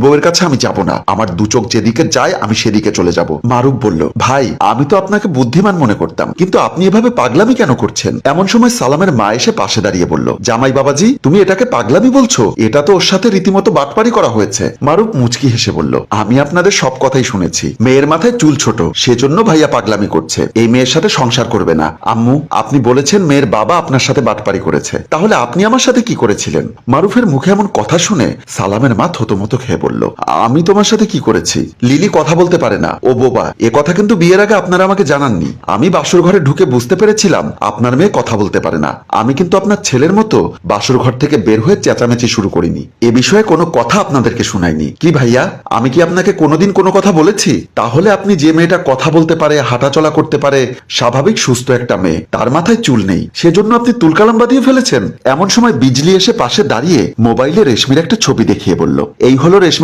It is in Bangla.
বউয়ের কাছে আমি যাব না, আমার দু চোখ যেদিকে যায় আমি সেদিকে চলে যাব। মারুফ বলল, ভাই আমি তো আপনাকে বুদ্ধিমান মনে করতাম, কিন্তু আপনি এভাবে পাগলামি কেন করছেন? এমন সময় সালামের মা এসে পাশে দাঁড়িয়ে বলল, জামাই বাবাজি তুমি এটাকে পাগলামি বলছো? এটা তো ওর সাথে রীতিমতো বাটপারি করা হয়েছে। মারুফ মুচকি হেসে বলল, আমি আপনাদের সব কথাই শুনেছি। মেয়ের মাথায় চুল ছোট, সেজন্য ভাইয়া পাগলামি করছে, এই মেয়ের সাথে সংসার করবে না। আম্মু আপনি বলেছেন মেয়ের বাবা আপনার সাথে বাটপারি করেছে, তাহলে আপনি আমার সাথে কি করেছিলেন? মারুফের মুখে এমন কথা শুনে সালামের মা থতমত খেয়ে বলল, আমি তোমার সাথে কি করেছি? লিলি কথা বলতে পারে না, ও বোবা। এ কথা কিন্তু বিয়ের আগে আপনারা আমাকে জানাননি। আমি বাসর ঘরে ঢুকে বুঝতে পেরেছিলাম আপনার মেয়ে কথা বলতে পারে না। আমি কিন্তু আপনার ছেলের মতো বাসর ঘর থেকে বের হয়ে চেঁচামেচি শুরু করিনি, এ বিষয়ে কোনো কথা আপনাদেরকে শুনাইনি। কি ভাইয়া, আমি কি আপনাকে কোনোদিন কোনো কথা বলেছি? তাহলে আপনি যে মেয়েটা কথা বলতে পারে, হাঁটাচলা করতে পারে, স্বাভাবিক সুস্থ একটা মেয়ে, তার মাথায় চুল নেই, সেজন্য আপনি তুলকালাম বাঁধিয়ে ফেলেছেন। এমন সময় বিজলি এসে পাশে দাঁড়িয়ে মোবাইলে রেশমির একটা ছবি দেখিয়ে বলল, এই হলো রেশমি।